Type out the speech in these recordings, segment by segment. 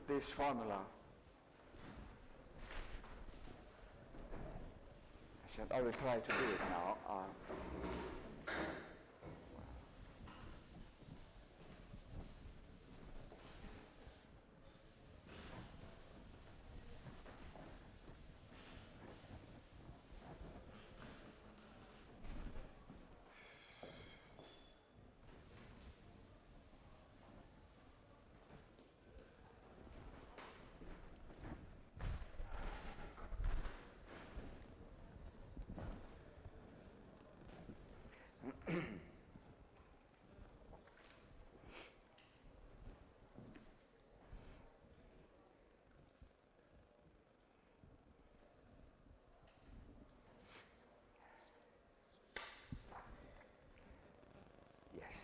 this formula. I said I will try to do it now. Yes.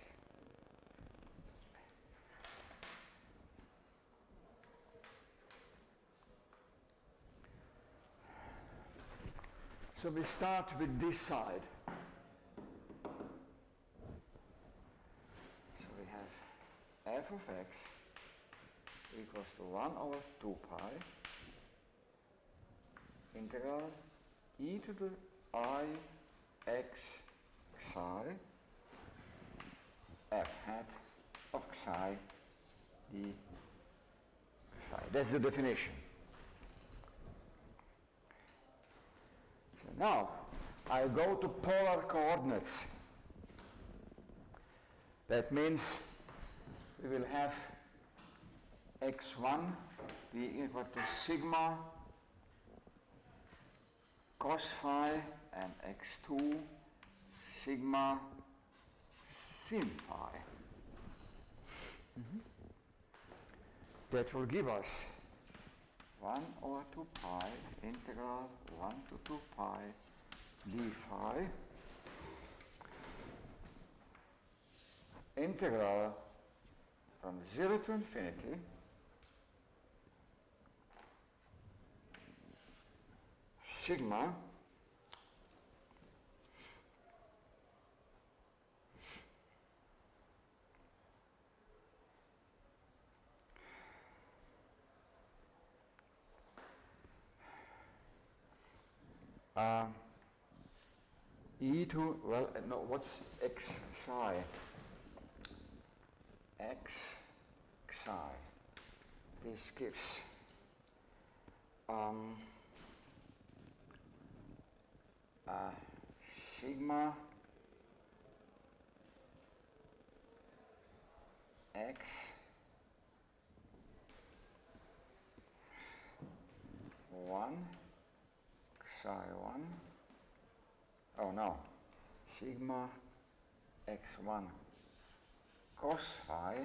So we start with this side. So we have f of x equals to 1 over 2 pi integral e to the I x psi f hat of psi d psi. That's the definition. So now I go to polar coordinates. That means we will have x1 be equal to sigma cos phi and x2 sigma sin phi. That will give us 1 over 2 pi integral 1 to 2 pi d phi integral from 0 to infinity sigma e to, well, no, what's x psi? X psi. This gives sigma x one psi 1. Oh no, sigma x1 cos phi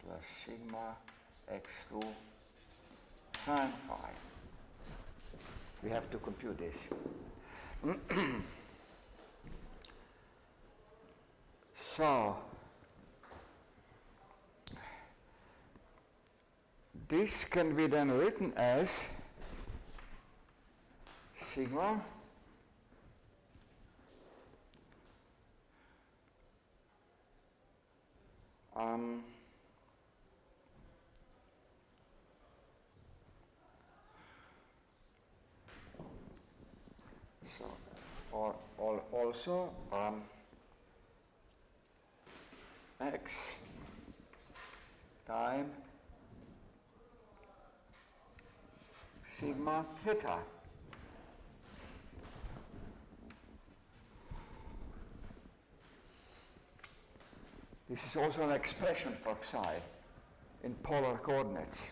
plus sigma x2 sin phi. We have to compute this. So this can be then written as sigma also x time sigma theta. This is also an expression for psi in polar coordinates.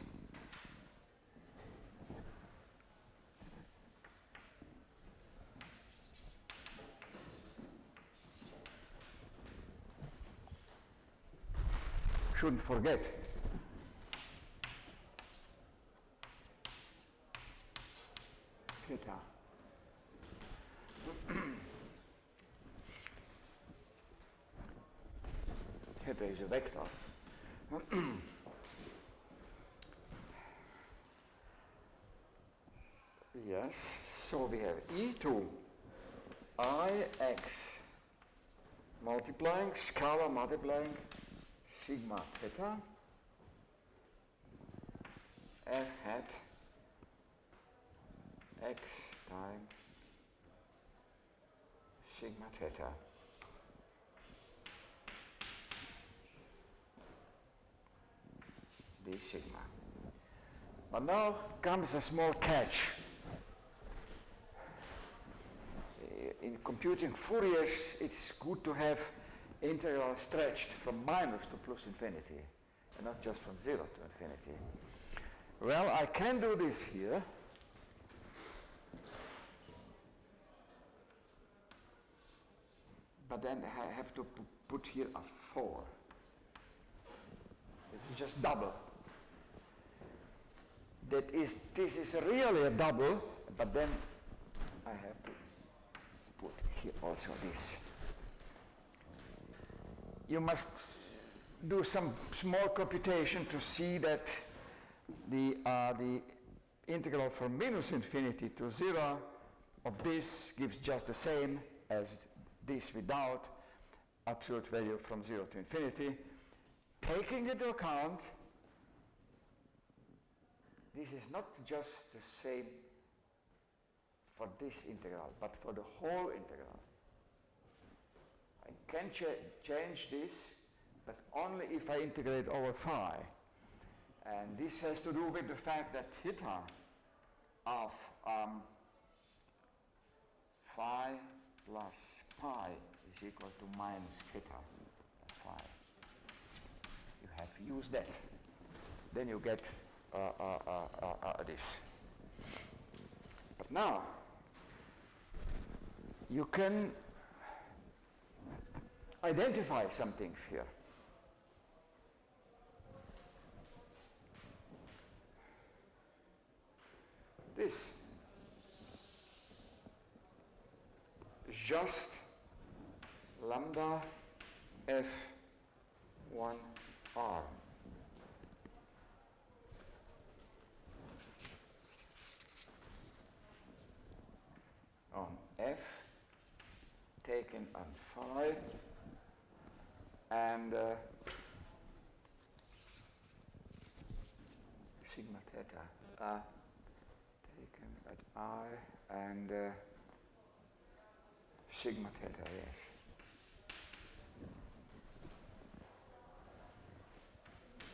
Shouldn't forget. Theta. Theta is a vector. Yes, so we have e2 ix multiplying, scalar multiplying sigma theta f hat x times sigma theta. D sigma. But now comes a small catch. In computing Fouriers, it's good to have integral stretched from minus to plus infinity, and not just from 0 to infinity. Well, I can do this here. But then I have to put here a 4. It's just double. This is really a double, but then I have to put here also this. You must do some small computation to see that the integral from minus infinity to 0 of this gives just the same as this without absolute value from 0 to infinity. Taking into account, this is not just the same for this integral, but for the whole integral. I can change this, but only if I integrate over phi. And this has to do with the fact that theta of phi plus pi is equal to minus theta of phi. You have to use that. Then you get this. But now, you can identify some things here. This is just lambda f1r. On f taken on phi and sigma theta taken at I and sigma theta, yes.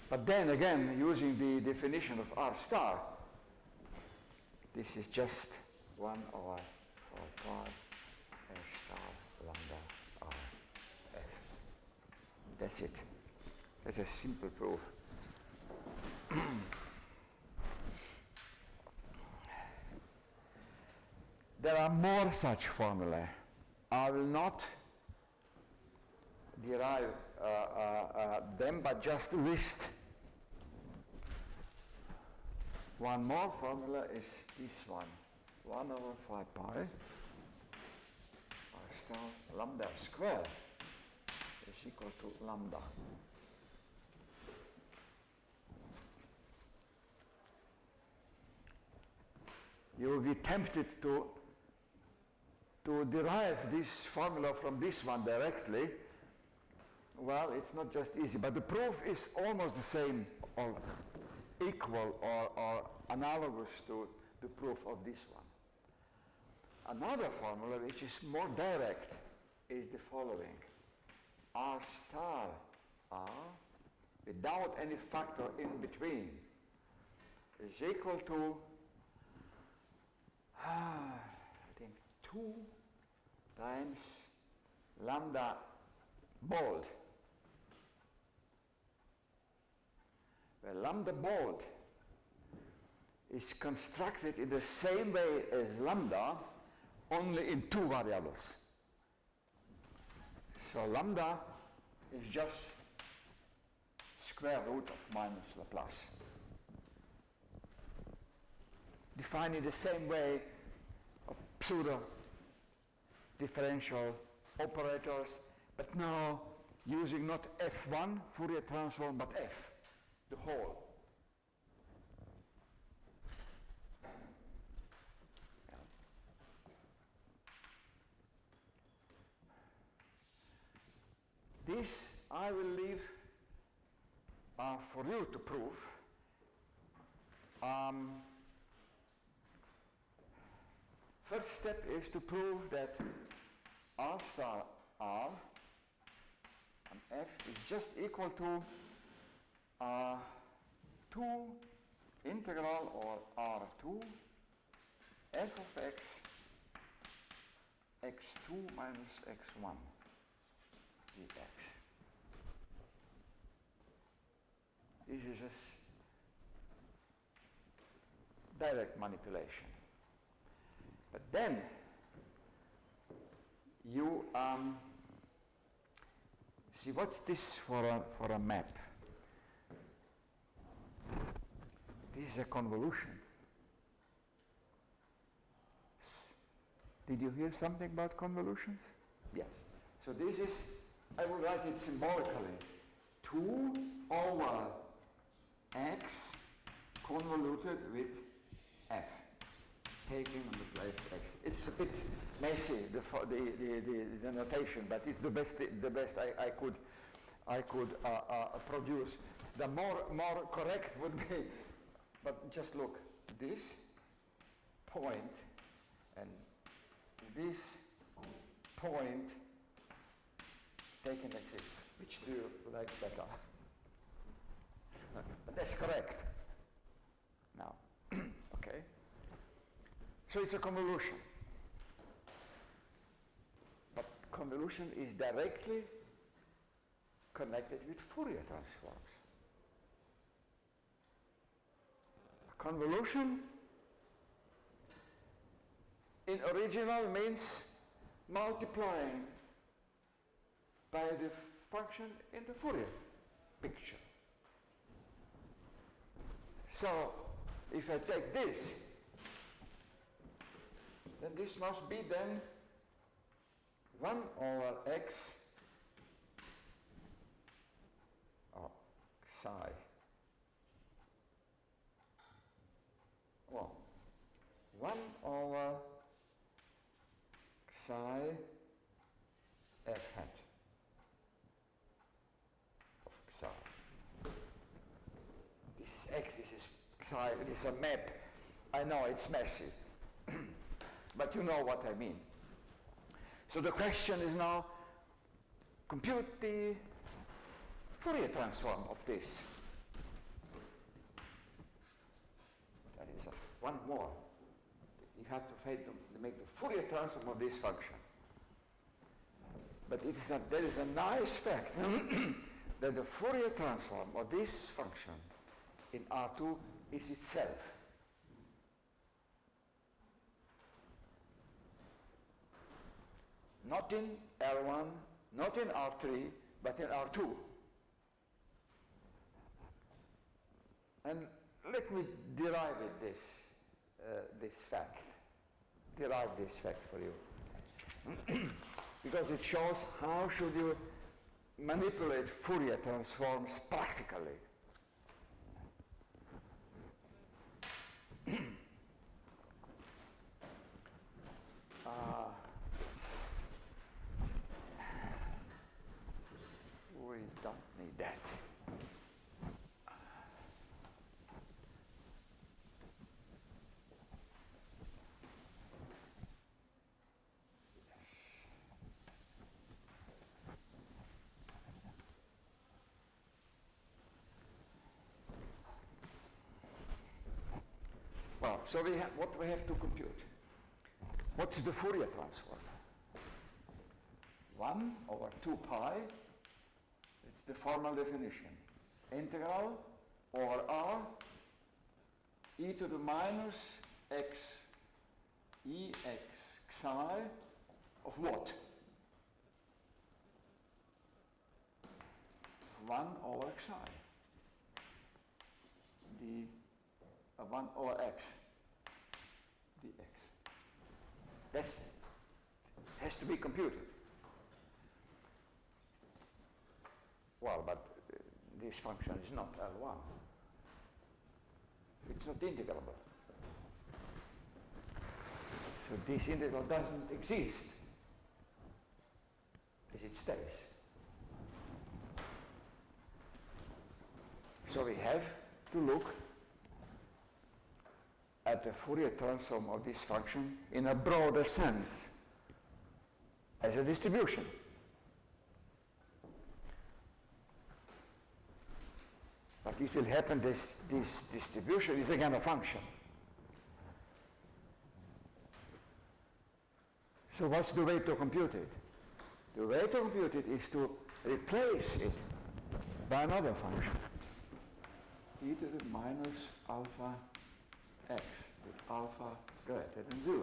But then again, using the definition of R star, this is just 1 over 4 pi f star lambda R f. That's it. That's a simple proof. There are more such formulae. I will not derive them, but just list. One more formula is this one. 1 over 5 pi r star lambda squared is equal to lambda. You will be tempted to derive this formula from this one directly. Well, it's not just easy, but the proof is almost the same or equal or analogous to the proof of this one. Another formula which is more direct is the following. R star R without any factor in between is equal to I think 2 times lambda bold. Where lambda bold is constructed in the same way as lambda, only in 2 variables. So lambda is just square root of minus Laplace. Defined in the same way of pseudo differential operators, but now using not F1 Fourier transform, but F, the whole. This I will leave for you to prove. First step is to prove that R star R and F is just equal to 2 integral or R2 f of x x2 minus x1 dx. This is a direct manipulation. But then you see, what's this for a map? This is a convolution. Did you hear something about convolutions? Yes. So this is, I will write it symbolically, 2 over x convoluted with f, taking on the place x. It's a bit messy, the notation, but it's the best I could produce. The more correct would be, but just look, this point and this point taken like this. Which do you like better? But that's correct. Now, okay. So it's a convolution. But convolution is directly connected with Fourier transforms. A convolution in original means multiplying by the function in the Fourier picture. So if I take this, then this must be then 1 over x or psi. Well, 1 over psi f hat of psi. This is x, this is psi, it is a map. I know it's messy, but you know what I mean. So the question is now, compute the Fourier transform of this. That is one more. You have to make the Fourier transform of this function. But there is a nice fact that the Fourier transform of this function in R2 is itself. Not in R1, not in R3, but in R2. And let me derive this fact for you. Because it shows how should you manipulate Fourier transforms practically. We don't need that. Well, so what we have to compute. What's the Fourier transform? 1 over 2 pi, it's the formal definition. Integral over R e to the minus x ex psi of what? 1 over psi. The 1 over x dx. That has to be computed. Well, but this function is not L1. It's not integrable. So this integral doesn't exist as it stays. So we have to look at the Fourier transform of this function in a broader sense as a distribution. But it will happen, this distribution is again a function. So what's the way to compute it? The way to compute it is to replace it by another function, e to the minus alpha x with alpha greater than 0.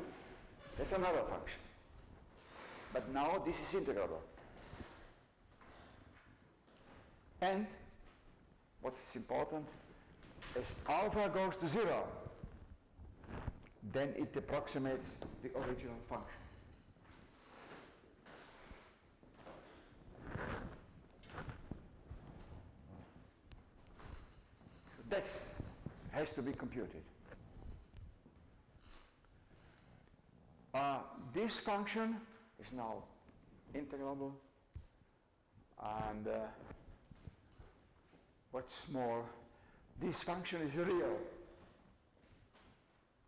That's another function. But now this is integrable. And what is important, as alpha goes to 0, then it approximates the original function. That has to be computed. This function is now integrable, and what's more, this function is real.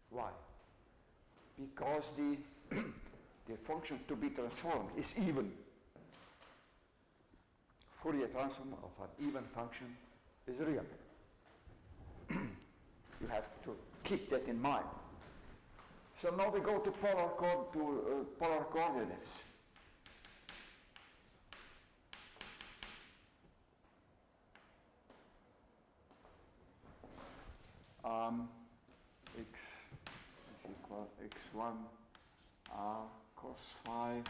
Why? Because the function to be transformed is even. Fourier transform of an even function is real. You have to keep that in mind. So now we go to polar coordinates. X is equal x1 r cos phi,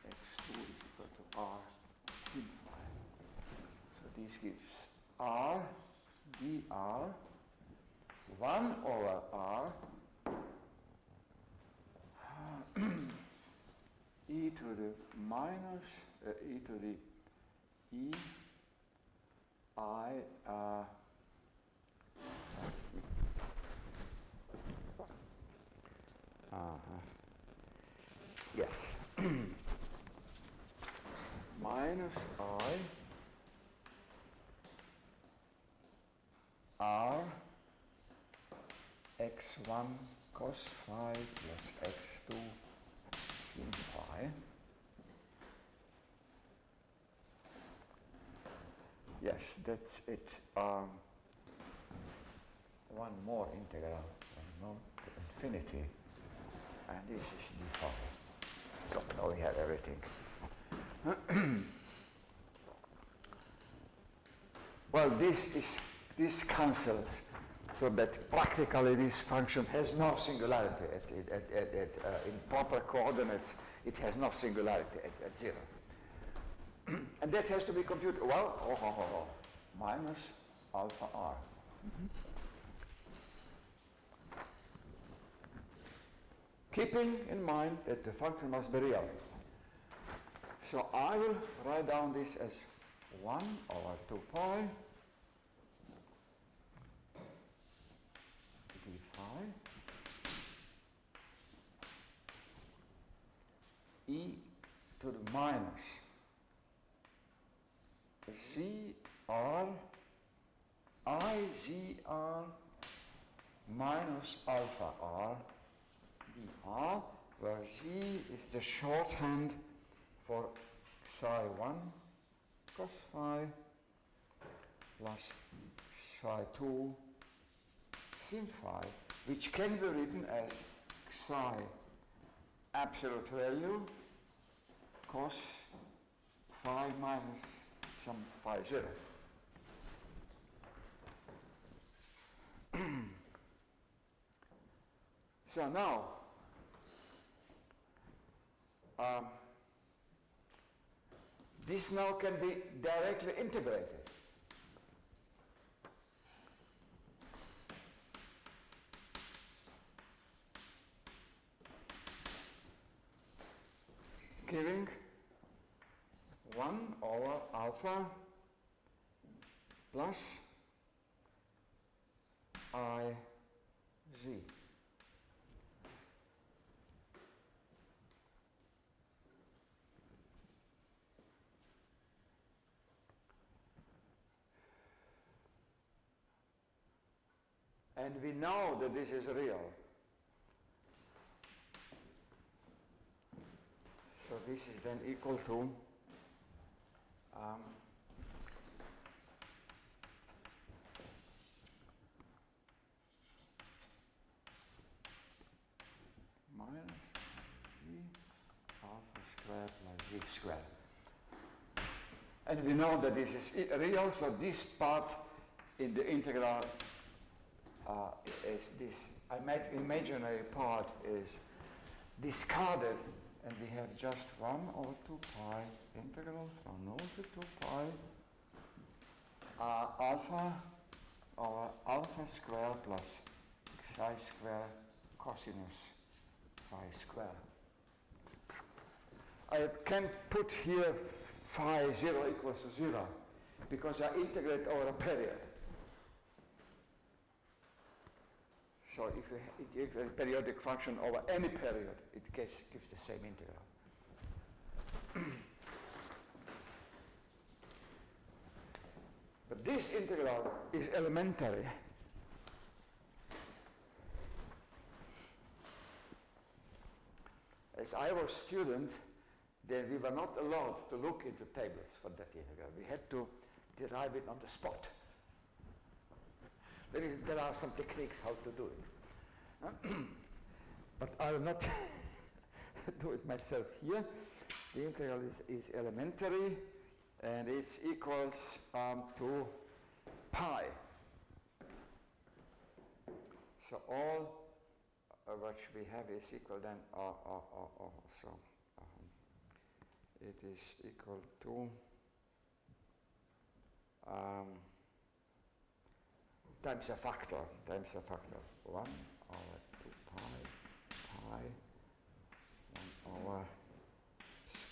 x2 is equal to r sin phi. So this gives r dr 1 over r e to the minus e to the e I yes minus I r x1 cos phi plus x2 sin phi. Yes, that's it. One more integral, to infinity, and this is d phi. So now we have everything. Well, this cancels, so that practically this function has no singularity in proper coordinates. It has no singularity at 0. And that has to be computed, well, minus alpha r. Keeping in mind that the function must be real. So I will write down this as 1 over 2 pi d phi e to the minus zr izr minus alpha r dr, where z is the shorthand for psi 1 cos phi plus psi 2 sin phi, which can be written as psi absolute value cos phi minus some phi 0. So now, this now can be directly integrated. Giving 1 over alpha plus I z. And we know that this is real. So this is then equal to minus v alpha squared plus v squared. And we know that this is real, so this part in the integral is this imaginary part is discarded, and we have just 1 over 2 pi integral from 0 to 2 pi alpha over alpha squared plus psi squared cosinus phi squared. I can put here phi 0 equals to 0 because I integrate over a period. So if you integrate a periodic function over any period, it gives the same integral. But this integral is elementary. As I was a student, then we were not allowed to look into tables for that integral. We had to derive it on the spot. There are some techniques how to do it. But I will not do it myself here. The integral is elementary, and it's equals to pi. So all what we have is equal then, so it is equal to times a factor, 1 over 2 pi, 1 over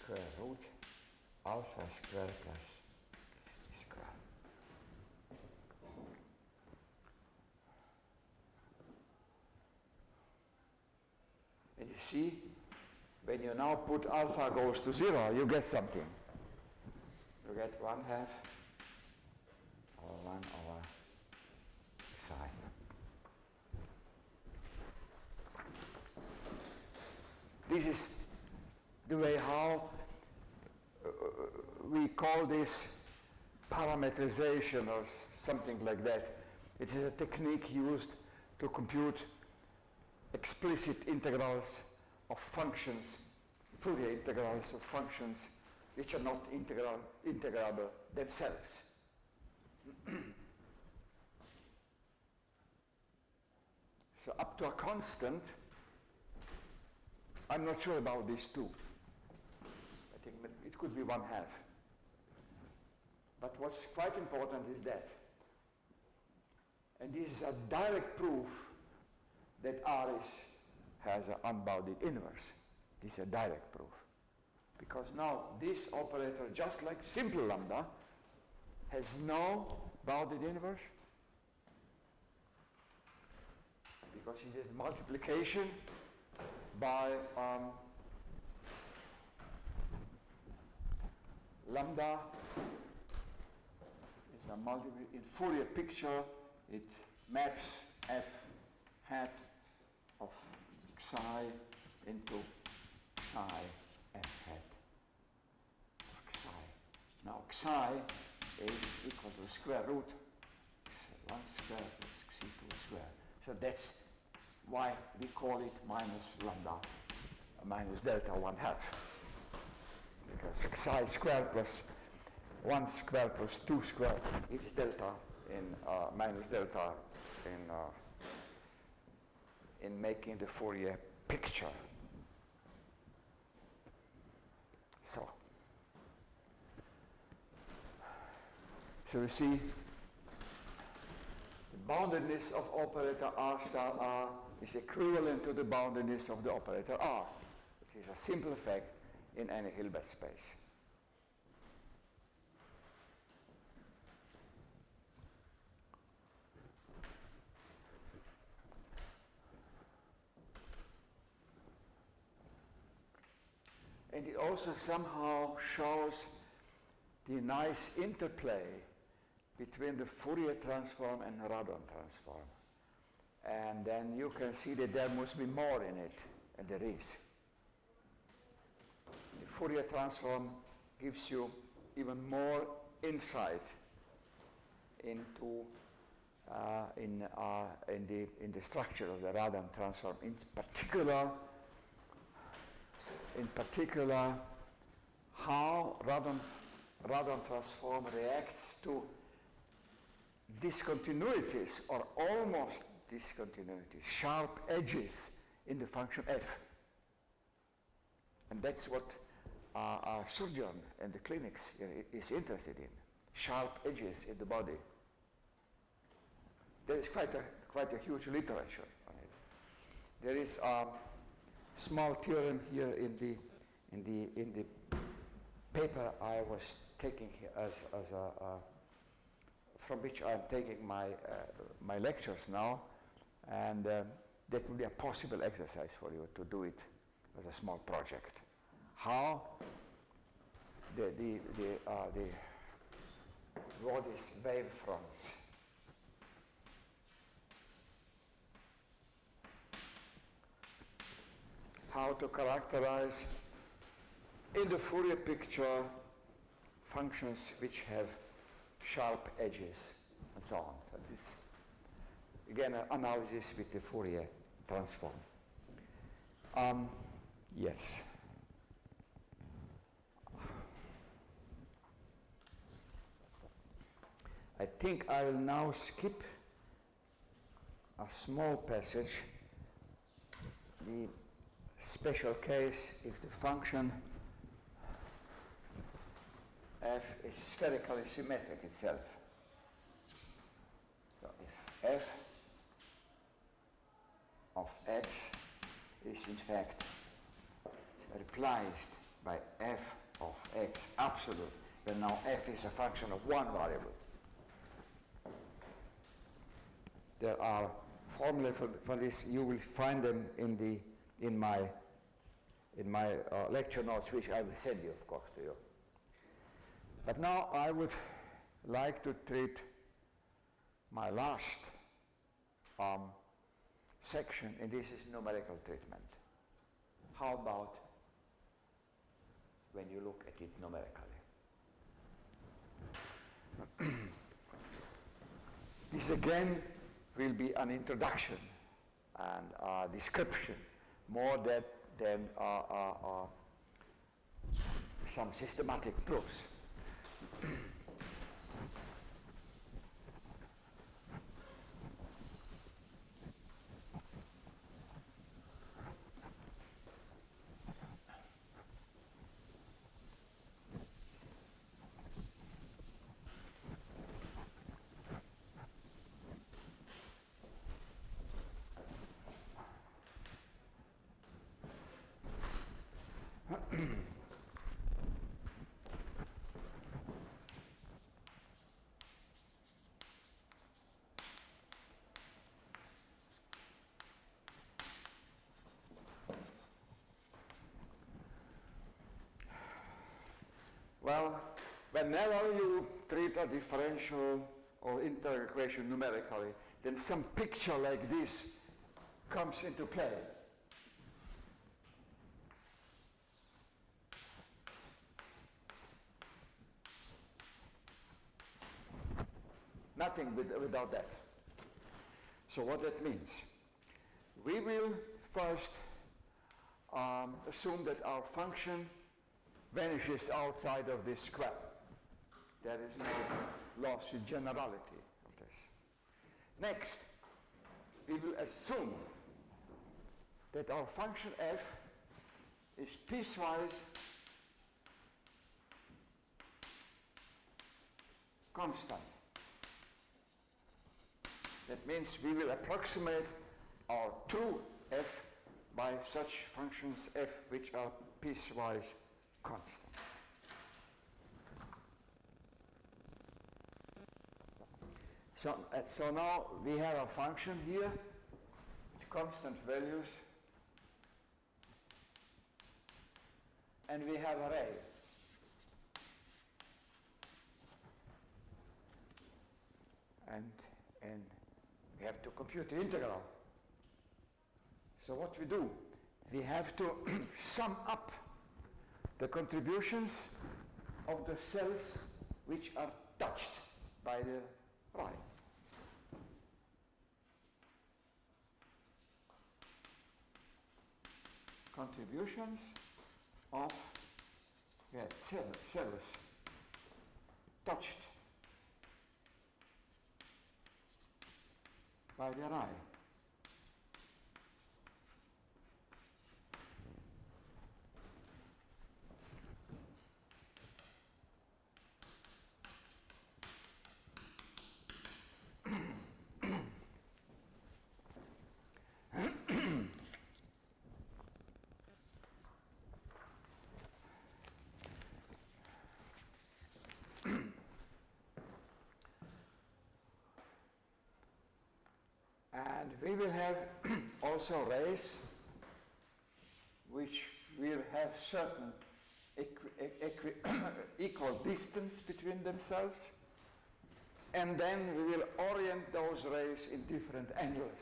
square root alpha squared plus square. And you see, when you now put alpha goes to 0, you get something. You get 1/2 or 1 over psi. This is the way how we call this parametrization or something like that. It is a technique used to compute explicit integrals of functions, Fourier integrals of functions which are not integrable themselves. So up to a constant, I'm not sure about these two. I think it could be 1/2. But what's quite important is that, and this is a direct proof that R has an unbounded inverse. This is a direct proof. Because now this operator, just like simple lambda, has no bounded inverse. Because it is multiplication by lambda is a multiplication. In Fourier picture, it maps f hat of psi into psi f hat of psi. Now psi is equal to the square root 1 square plus c2 square. So that's why we call it minus lambda minus delta 1/2. Because psi squared plus 1 squared plus 2 squared, it is delta in minus delta in making the Fourier picture. So you see, the boundedness of operator R star R is equivalent to the boundedness of the operator R, which is a simple fact in any Hilbert space. And it also somehow shows the nice interplay between the Fourier transform and Radon transform. And then you can see that there must be more in it, and there is. The Fourier transform gives you even more insight into in the structure of the Radon transform. In particular, how Radon transform reacts to discontinuities or almost discontinuities, sharp edges in the function f. And that's what our surgeon in the clinics is interested in, sharp edges in the body. There is quite a huge literature on it. There is a small theorem here in the paper I was taking here from which I'm taking my lectures now, and that will be a possible exercise for you to do it as a small project. How the Rodis wave fronts how to characterize in the Fourier picture functions which have sharp edges and so on. So this, again, an analysis with the Fourier transform. Yes. I think I will now skip a small passage, the special case if the function f is spherically symmetric itself. So if f of x is in fact replaced by f of x absolute, then now f is a function of one variable. There are formulae for this. You will find them in my lecture notes, which I will send you, of course, to you. But now I would like to treat my last section, and this is numerical treatment. How about when you look at it numerically? This again will be an introduction and a description more than some systematic proofs. Well, whenever you treat a differential or integral equation numerically, then some picture like this comes into play. Nothing without that. So what that means? We will first assume that our function vanishes outside of this square. There is no loss in generality of this. Next, we will assume that our function f is piecewise constant. That means we will approximate our true f by such functions f which are piecewise constant. So now we have a function here with constant values, and we have a ray. And we have to compute the integral So what we do, we have to sum up the contributions of the cells which are touched by the ray. Contributions of cells touched by the ray. And we will have also rays which will have certain equal distance between themselves, and then we will orient those rays in different angles,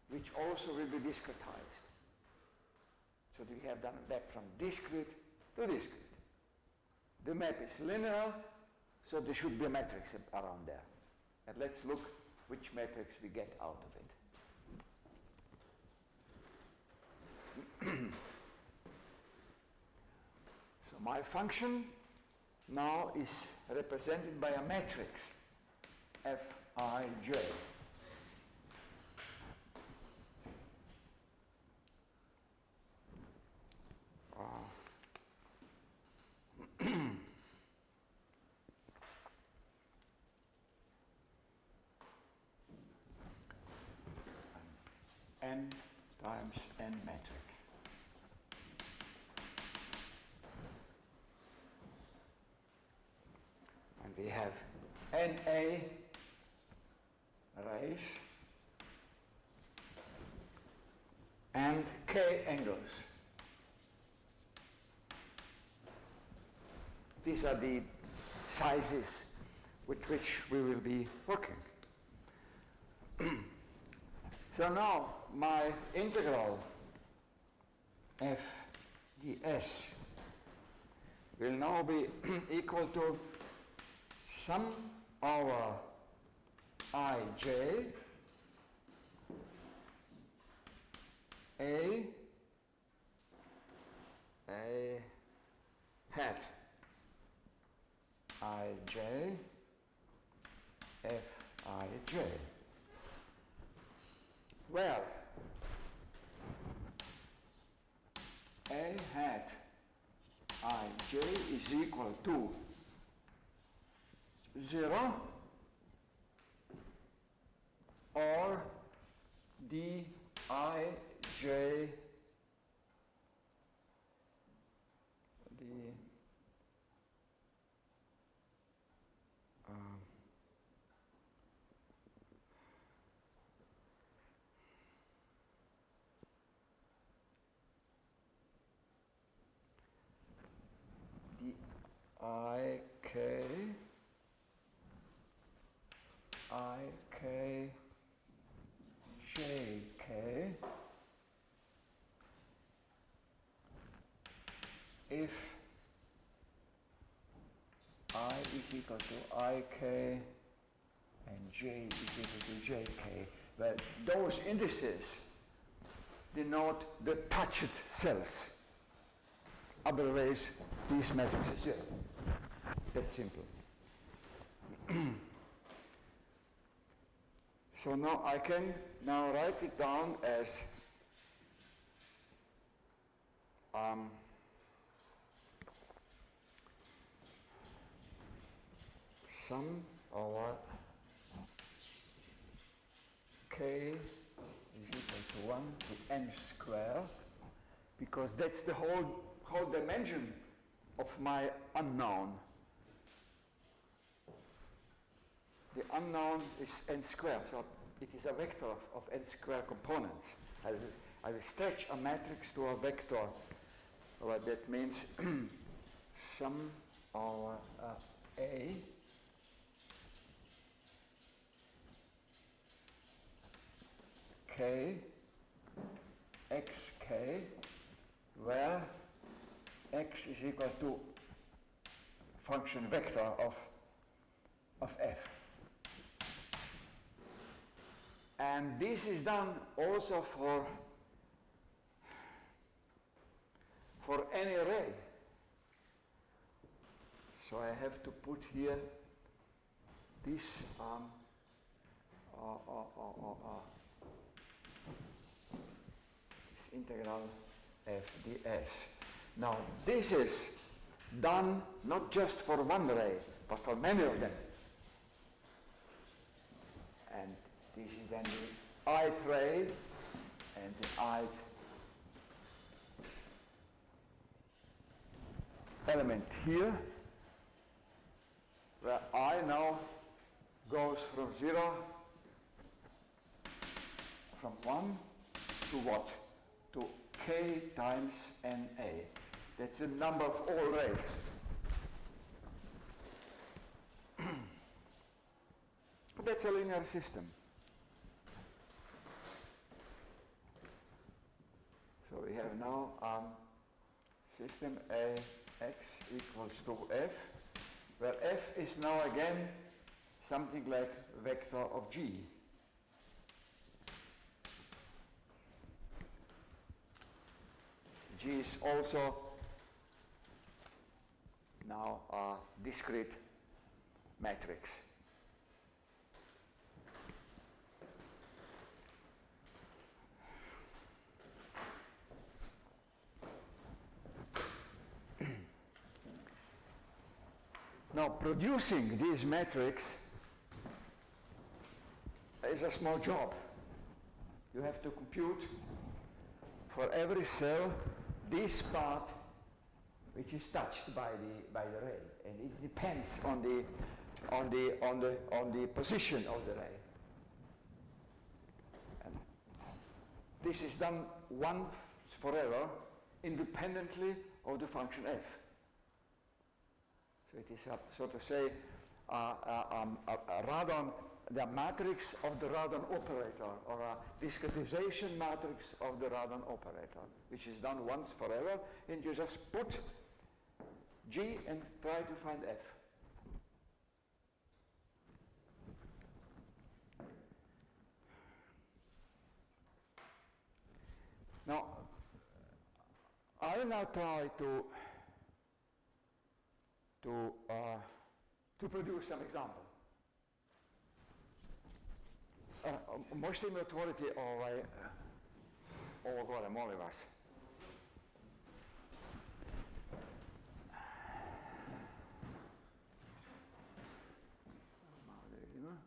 which also will be discretized. So we have done a map from discrete to discrete. The map is linear, so there should be a matrix around there. And let's look which matrix we get out of it. So my function now is represented by a matrix, Fij. N times N matrix. And we have NA rays and K angles. These are the sizes with which we will be working. So now my integral f ds will now be equal to sum over ij a hat ij fij. Well, a hat ij is equal to 0 or dij jk if I is equal to ik and j is equal to jk. Well, those indices denote the touched cells. Otherwise, these matrices are zero. That's simple. So now I can now write it down as sum over k is equal to 1 to n square, because that's the whole dimension of my unknown. The unknown is n squared, so it is a vector of n square components. I will stretch a matrix to a vector. Well, that means sum over A k xk, where x is equal to function vector of f. And this is done also for any array. So I have to put here this this integral f ds. Now this is done not just for one array, but for many of them. And this is then the ith ray and the ith element here, where I now goes from 0, from 1 to what? To k times na. That's the number of all rays. That's a linear system. So we have now system A x equals to f, where f is now again something like vector of g. G is also now a discrete matrix. Now, producing this matrix is a small job. You have to compute for every cell this part which is touched by the ray, and it depends on the position of the ray. And this is done once forever, independently of the function f. So it is, so to say, a radon, the matrix of the radon operator, or a discretization matrix of the radon operator, which is done once forever, and you just put G and try to find F. Now, I will now try to produce some example. Možete mi otvoriti ovo gore, molim vas. Malo da vidimo.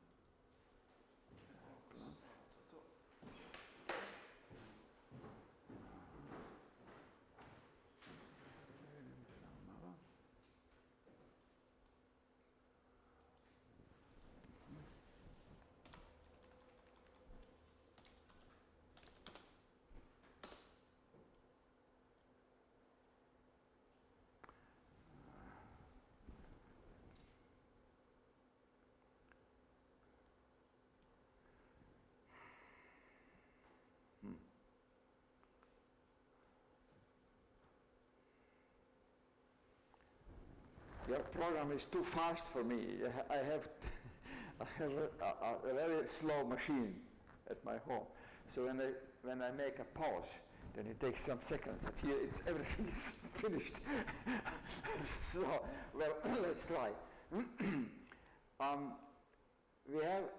Your program is too fast for me. I have a very slow machine at my home. So when I make a pause, then it takes some seconds. But here everything is finished. So, well, let's try. We have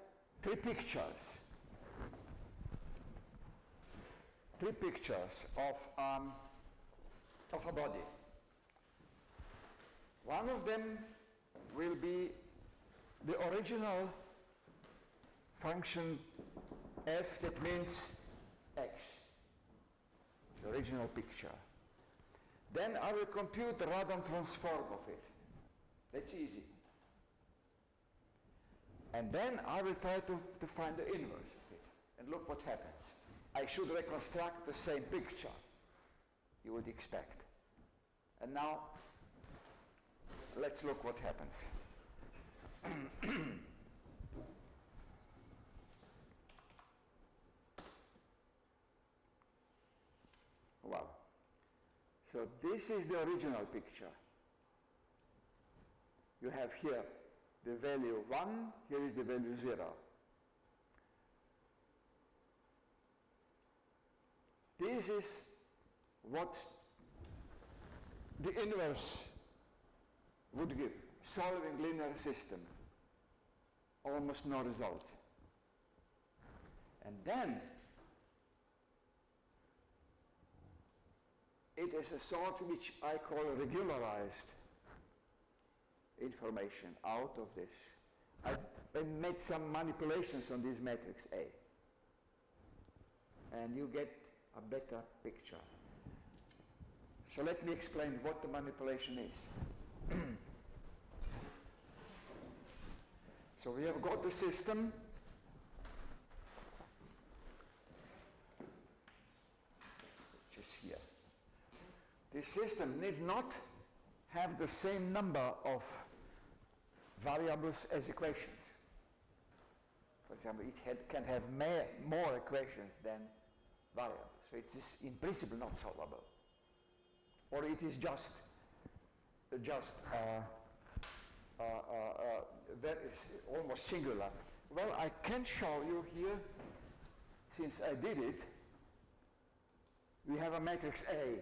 three pictures of a body. One of them will be the original function f, that means x, the original picture. Then I will compute the radon transform of it. That's easy. And then I will try to find the inverse of it. And look what happens. I should reconstruct the same picture you would expect. And now, let's look what happens. So this is the original picture. You have here the value 1, here is the value 0. This is what the inverse would give. Solving linear system, almost no result. And then it is a sort which I call regularized information out of this. I made some manipulations on this matrix A, and you get a better picture. So let me explain what the manipulation is. So we have got the system which is here. This system need not have the same number of variables as equations. For example, it can have more equations than variables. So it is in principle not solvable. Or it is just very, almost singular. Well, I can show you here, since I did it, we have a matrix A,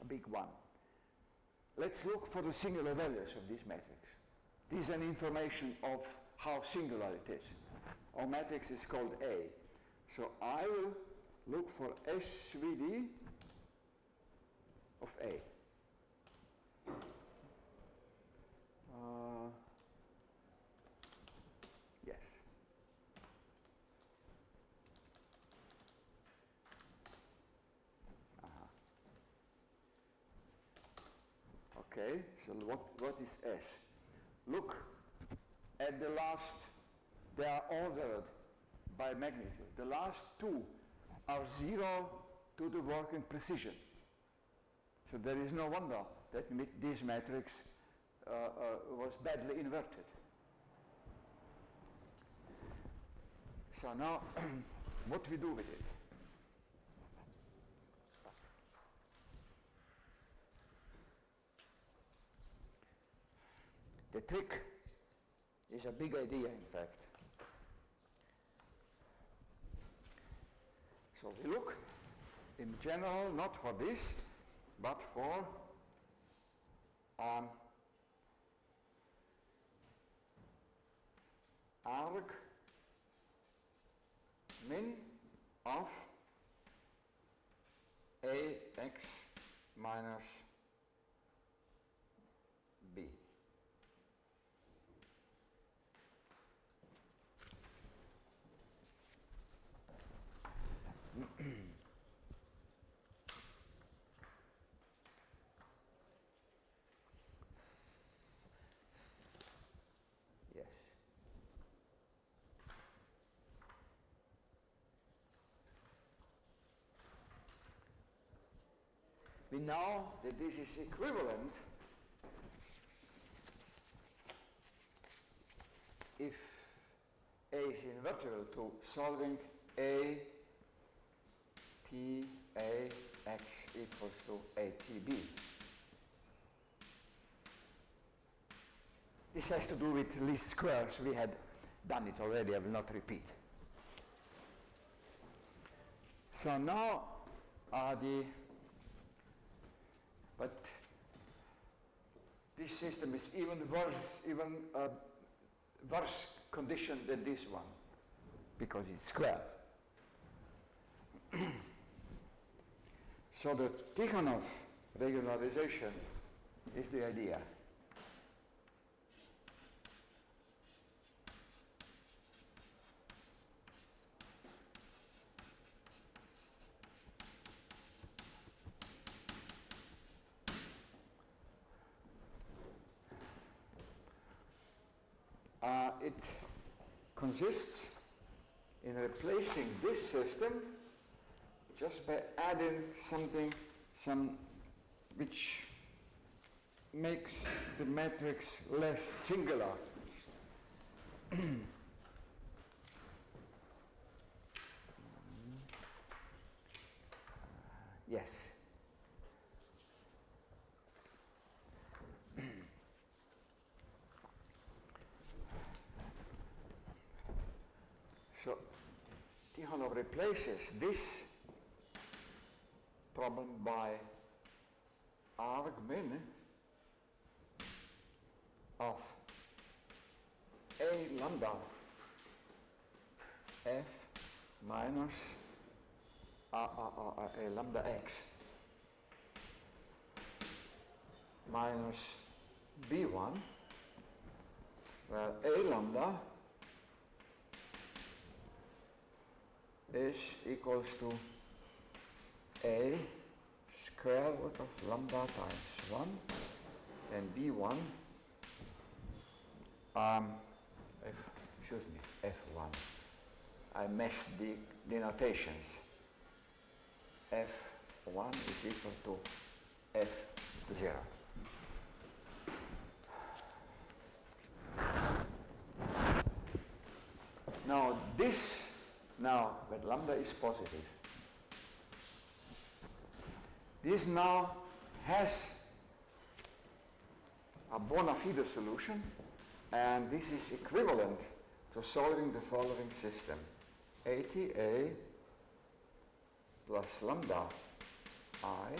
a big one. Let's look for the singular values of this matrix. This is an information of how singular it is. Our matrix is called A. So I will look for SVD of A. Yes. Okay, so what is S? Look at the last, they are ordered by magnitude. The last two are 0 to the working precision. So there is no wonder that this matrix was badly inverted. So now, what we do with it? The trick is a big idea, in fact. So we look, in general, not for this, but for arg min of ax minus b. Yes. We know that this is equivalent if A is invertible to solving A T A x equals to A T B. This has to do with least squares. We had done it already. I will not repeat. So now but this system is even worse condition than this one because it's squared. So the Tikhonov regularization is the idea. It consists in replacing this system just by adding some which makes the matrix less singular. Yes. Tikhonov replaces this problem by argmin of a lambda f minus a lambda x minus b1, where a lambda is equals to a square root of lambda times 1 and b1 f1. I messed the denotations. f1 is equal to f0. Now this, when lambda is positive, this now has a bona fide solution, and this is equivalent to solving the following system. ATA plus lambda I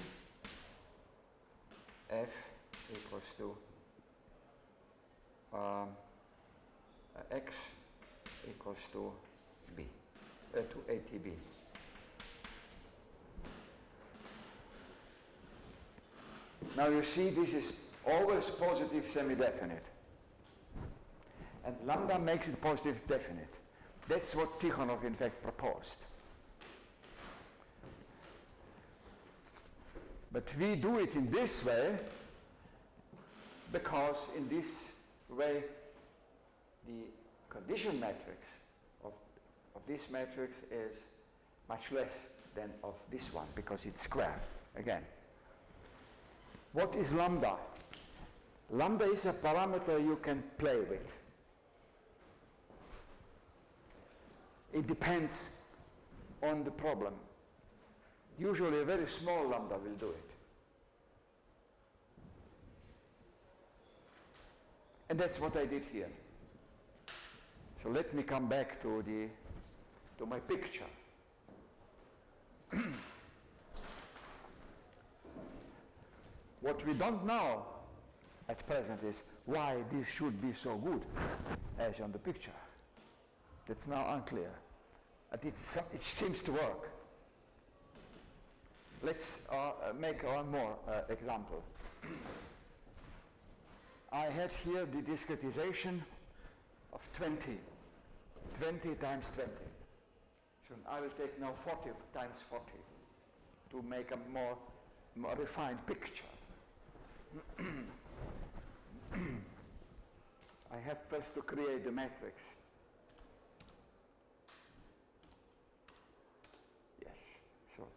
f equals to x equals to b, to ATB. Now you see this is always positive semi-definite. And lambda makes it positive definite. That's what Tikhonov in fact proposed. But we do it in this way because in this way the condition matrix of this matrix is much less than of this one because it's square again. What is lambda? Lambda is a parameter you can play with. It depends on the problem. Usually a very small lambda will do it. And that's what I did here. So let me come back to my picture. What we don't know at present is why this should be so good as on the picture. That's now unclear. But it seems to work. Let's make one more example. I had here the discretization of 20 times 20. So I will take now 40 times 40 to make a more refined picture. I have first to create the matrix. Yes, so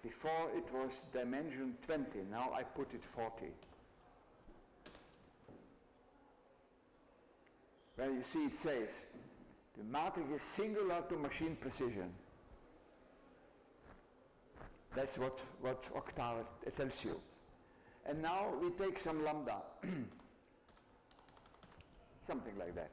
before it was dimension 20, now I put it 40. Well, you see it says, the matrix is singular to machine precision. That's what Octave tells you. And now we take some lambda, something like that.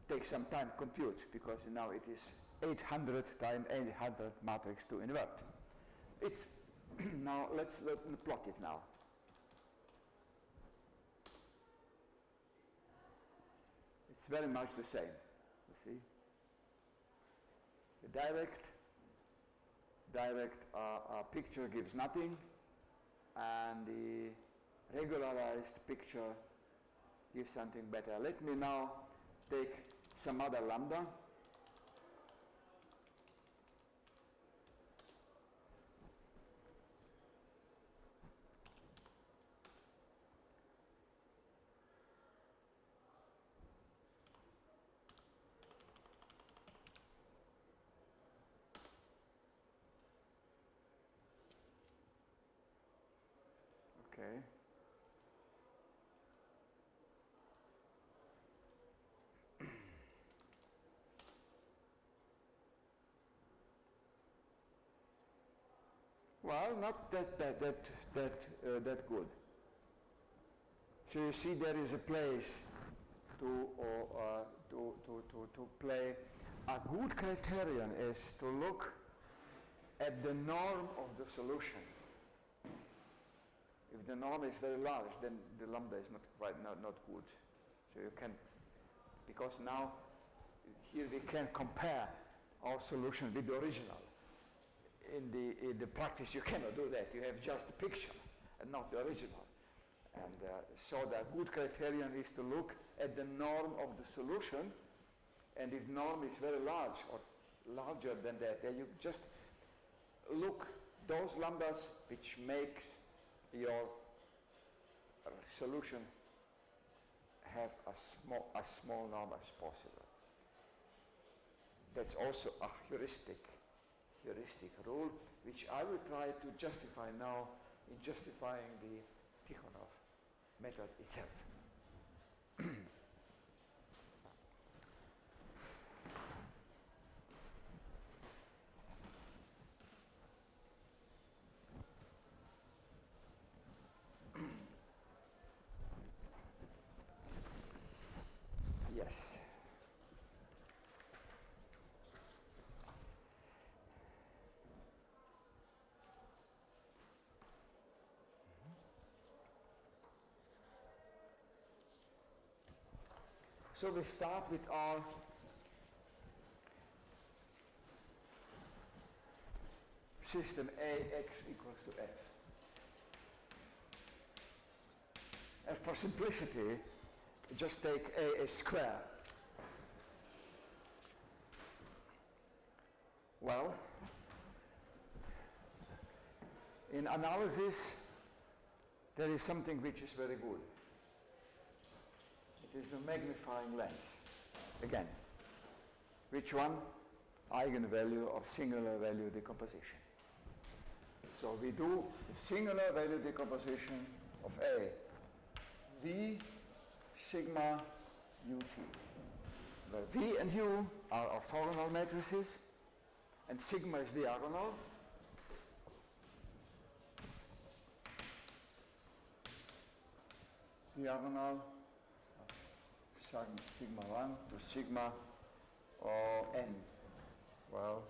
Take some time to compute, because now it is 800 times 800 matrix to invert. It's now let's plot it now. It's very much the same. You see, the direct picture gives nothing, and the regularized picture gives something better. Let me now take some other lambda. Okay. Well, not that good. So you see there is a place to play. A good criterion is to look at the norm of the solution. If the norm is very large, then the lambda is not good. So you can, because now here we can compare our solution with the original. In the practice, you cannot do that. You have just a picture and not the original. And so the good criterion is to look at the norm of the solution, and if norm is very large or larger than that, then you just look those lambdas which makes your solution have as small norm as possible. That's also a heuristic rule, which I will try to justify now in justifying the Tikhonov method itself. Yes. So we start with our system AX equals to F. And for simplicity, just take A squared. Well, in analysis, there is something which is very good. It is the magnifying lens. Again, which one? Eigenvalue or singular value decomposition. So we do the singular value decomposition of A, V sigma ut, where V and U are orthogonal matrices, and sigma is diagonal. Diagonal sigma 1 to sigma or n. Well,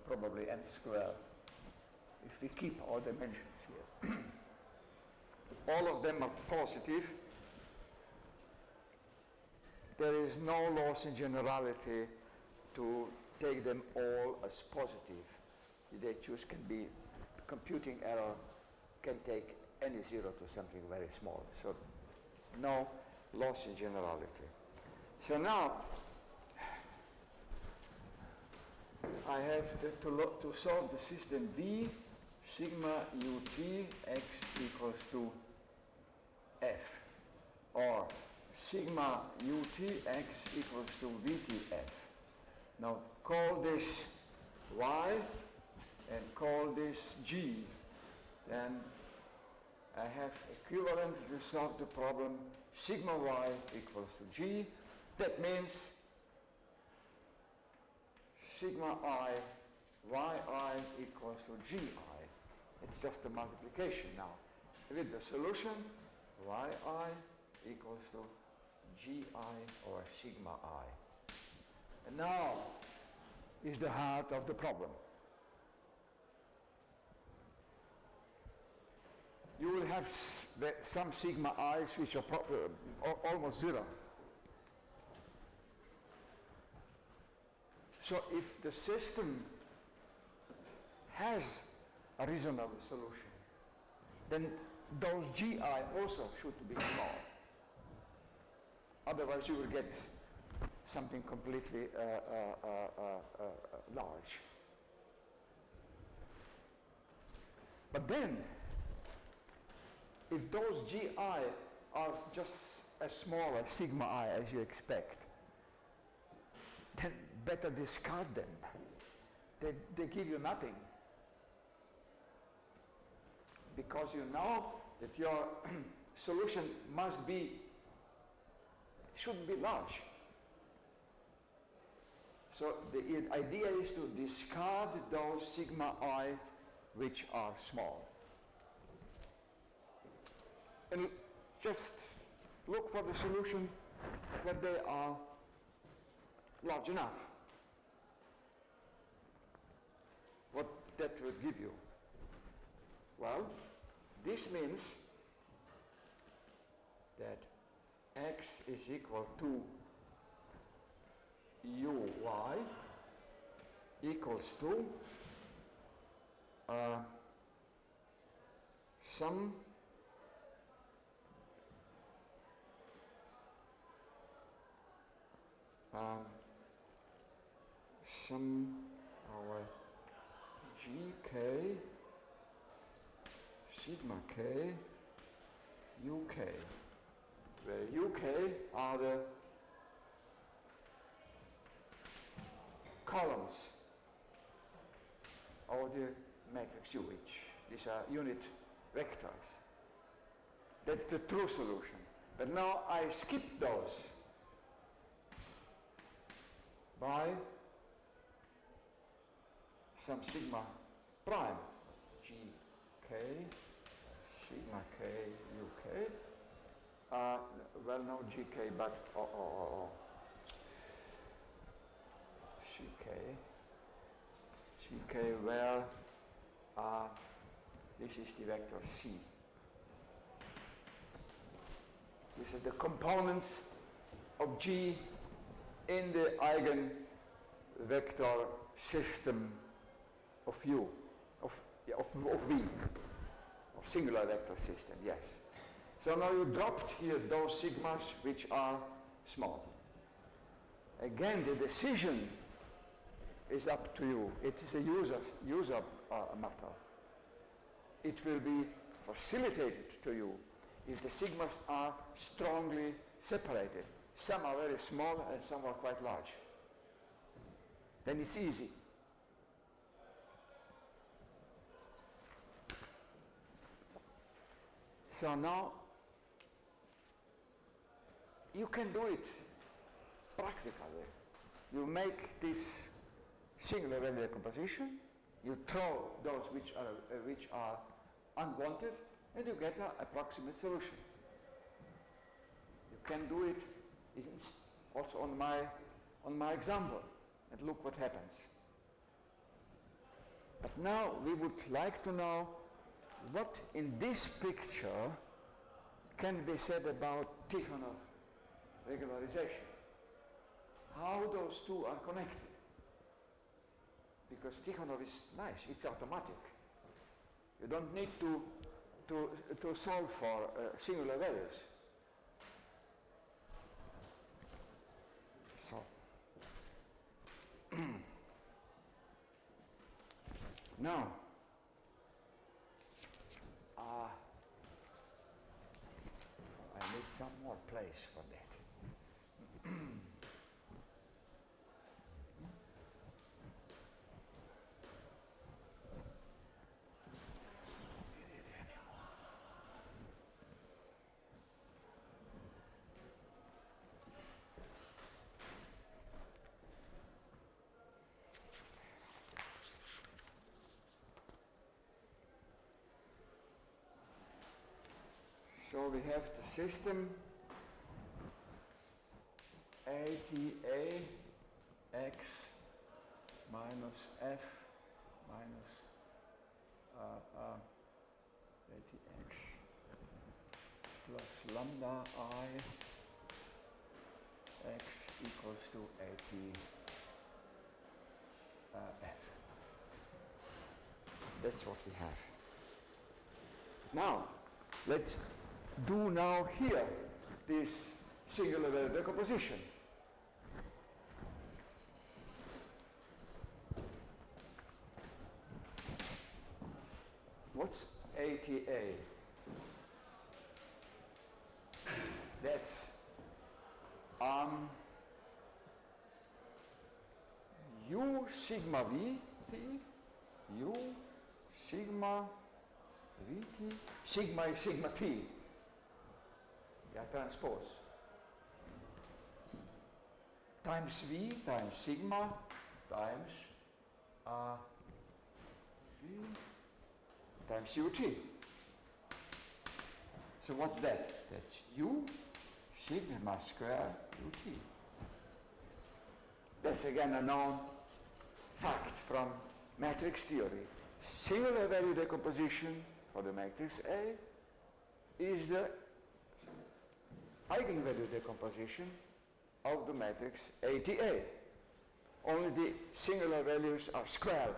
probably n squared, if we keep our dimensions here. All of them are positive. There is no loss in generality to take them all as positive. They choose can be, computing error can take any zero to something very small. So no loss in generality. So now I have to solve the system V sigma ut x equals to F, or sigma ut x equals to VTF. Now call this Y and call this G. Then I have equivalent to solve the problem sigma Y equals to G. That means sigma I yi equals to gi. It's just a multiplication now. With the solution, yi equals to gi or sigma I. And now is the heart of the problem. You will have some sigma i's which are almost zero. So if the system has a reasonable solution, then those gi also should be small. Otherwise you will get something completely large. But then, if those gi are just as small as sigma I as you expect, then better discard them. They give you nothing. Because you know that your solution shouldn't be large. So the idea is to discard those sigma I which are small. and just look for the solution when they are large enough. What that will give you? Well, this means that x is equal to uy equals to some gk sigma k uk, where uk are the columns of the matrix UH. These are unit vectors. That's the true solution. But now I skip those by some sigma prime, gk sigma k uk. Well, no gk, but gk, where this is the vector c. These are the components of G in the Eigen vector system of U, of V, of singular vector system, yes. So now you dropped here those sigmas which are small. Again, the decision is up to you. It is a user matter. It will be facilitated to you if the sigmas are strongly separated. Some are very small and some are quite large. Then it's easy. So now you can do it practically. You make this singular value decomposition, you throw those which are unwanted, and you get an approximate solution. You can do it also on my example, and look what happens. But now we would like to know what in this picture can be said about Tikhonov regularization. How those two are connected. Because Tikhonov is nice, it's automatic. You don't need to solve for singular values. So, now, I need some more place for that. So we have the system ATA x minus f minus ATX plus lambda I x equals to AT f. That's what we have. Now, let's do now here this singular value decomposition. What's ATA? That's U sigma V T, U sigma V T, sigma is sigma T. Yeah, transpose. Times V times sigma times V times UT. So what's that? That's U sigma square ut. That's again a known fact from matrix theory. Singular value decomposition for the matrix A is the eigenvalue decomposition of the matrix ATA. Only the singular values are squared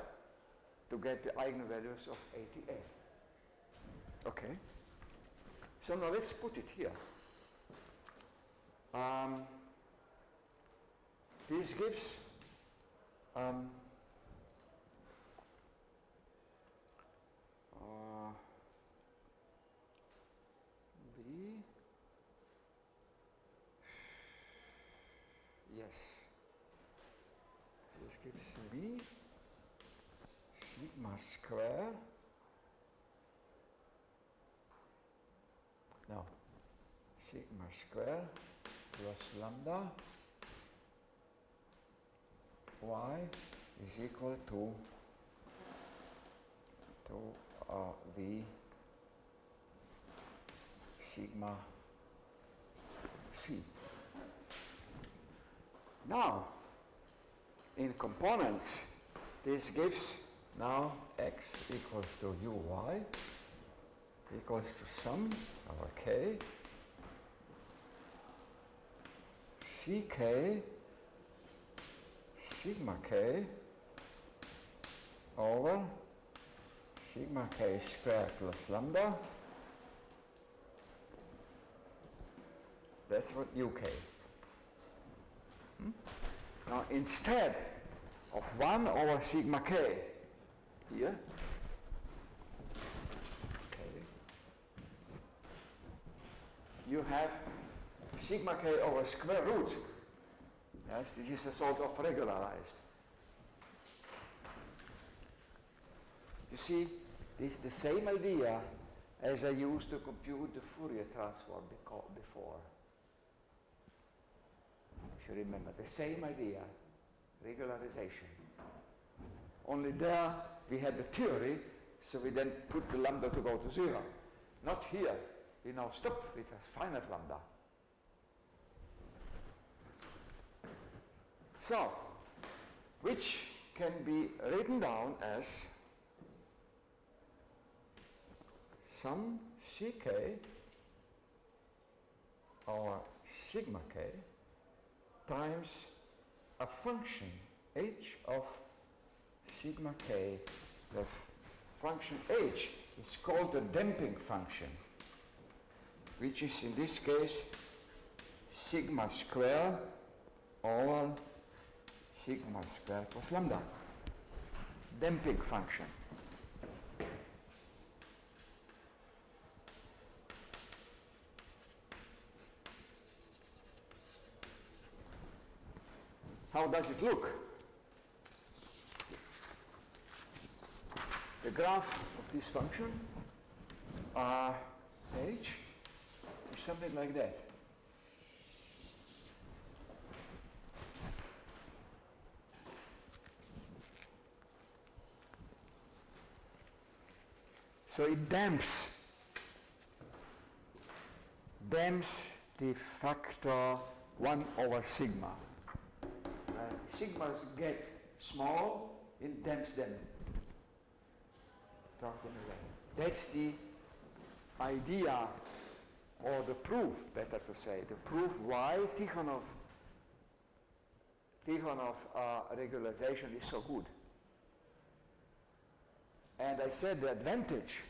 to get the eigenvalues of ATA. Okay. So now let's put it here. This gives V. Yes. This gives V sigma square. No. Sigma square plus lambda y is equal to V sigma C. Now, in components, this gives now x equals to uy equals to sum over k ck sigma k over sigma k squared plus lambda. That's what uk. Now instead of 1 over sigma k here, you have sigma k over square root. Yes, this is a sort of regularized. You see, this is the same idea as I used to compute the Fourier transform before. If you remember, the same idea, regularization. Only there we had the theory, so we then put the lambda to go to 0. Not here. We now stop with a finite lambda. So, which can be written down as sum ck over sigma k times a function h of sigma k. The function h is called the damping function, which is in this case sigma square over sigma square plus lambda. Damping function. How does it look? The graph of this function, h, is something like that. So it damps the factor 1 over sigma. Sigmas get small, it damps them. That's the idea, or the proof, better to say, the proof why Tikhonov regularization is so good. And I said the advantage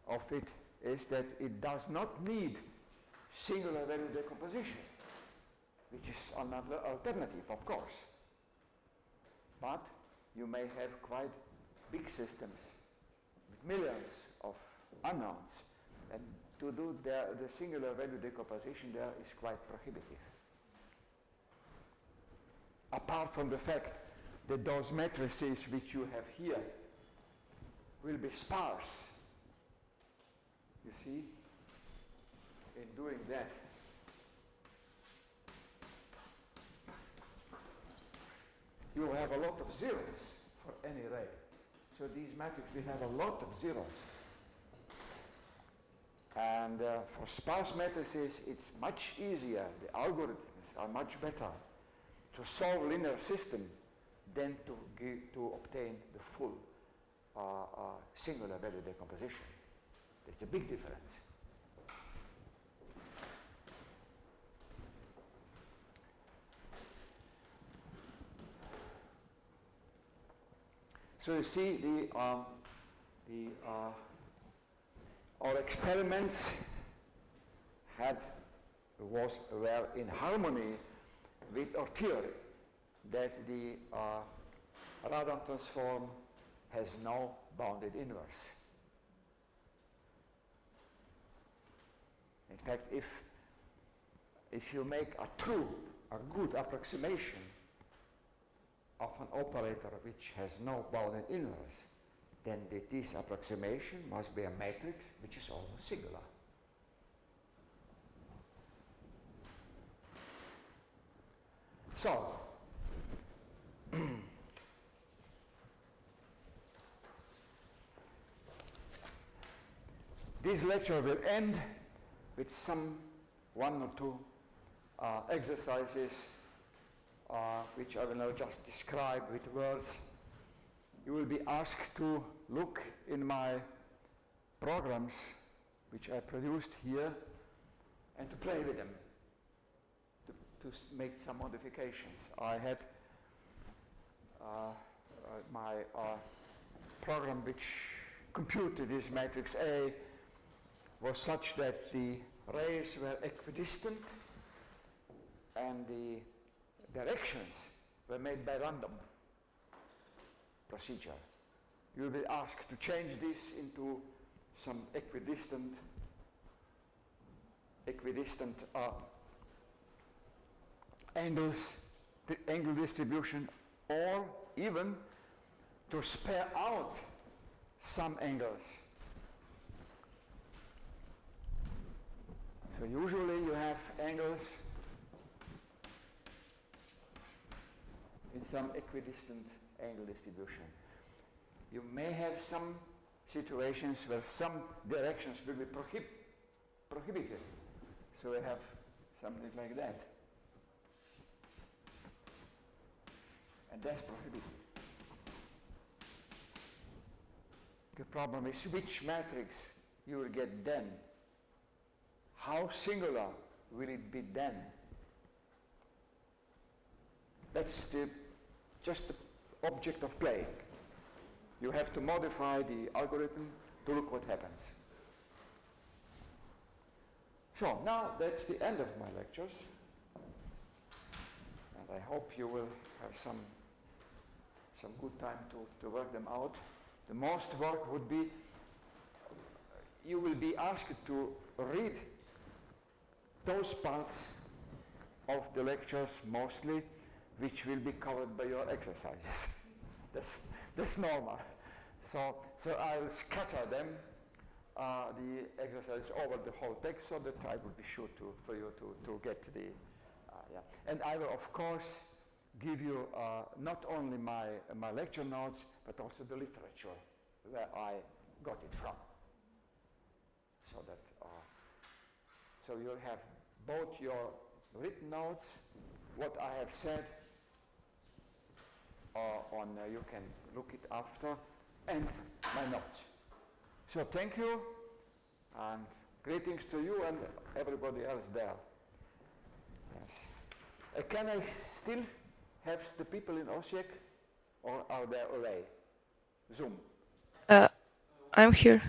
of it is that it does not need singular value decomposition, which is another alternative, of course. But you may have quite big systems with millions of unknowns, and to do the singular value decomposition there is quite prohibitive. Apart from the fact that those matrices which you have here will be sparse. You see, in doing that, you have a lot of zeros for any ray. So these matrices will have a lot of zeros. And for sparse matrices, it's much easier. The algorithms are much better to solve linear system than to obtain the full singular value decomposition. There's a big difference. So you see our experiments were in harmony with our theory that the radon transform has no bounded inverse. In fact, if you make a good approximation of an operator which has no bounded inverse, then this approximation must be a matrix which is almost singular. So, this lecture will end with one or two exercises which I will now just describe with words. You will be asked to look in my programs which I produced here and to play with them, to make some modifications. I had my program which computed this matrix A was such that the rays were equidistant and the directions were made by random procedure. You will be asked to change this into some equidistant angle distribution, or even to spare out some angles. So usually you have angles in some equidistant angle distribution. You may have some situations where some directions will be prohibited. So we have something like that. And that's prohibited. The problem is which matrix you will get then. How singular will it be then? That's just the object of playing. You have to modify the algorithm to look what happens. So now that's the end of my lectures. And I hope you will have some good time to work them out. The most work would be, you will be asked to read those parts of the lectures mostly which will be covered by your exercises. That's normal. So I'll scatter them, the exercises over the whole text so that I will be sure for you to get the, yeah. And I will of course give you not only my lecture notes but also the literature where I got it from. So that, so you'll have both your written notes, what I have said, you can look it after, and my notes. So thank you, and greetings to you and everybody else there. Yes. Can I still have the people in Osijek, or are they away? Zoom. I'm here.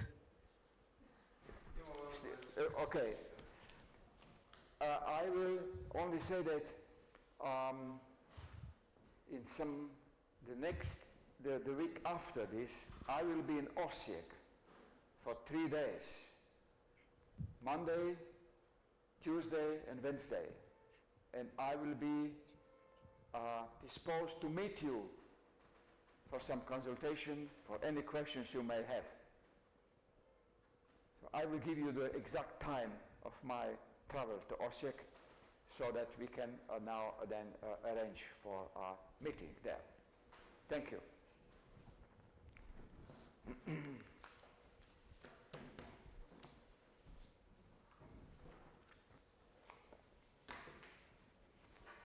Okay. I will only say that the week after this, I will be in Osijek for 3 days. Monday, Tuesday, and Wednesday. And I will be disposed to meet you for some consultation, for any questions you may have. So I will give you the exact time of my travel to Osijek so that we can now then arrange for a meeting there. Thank you.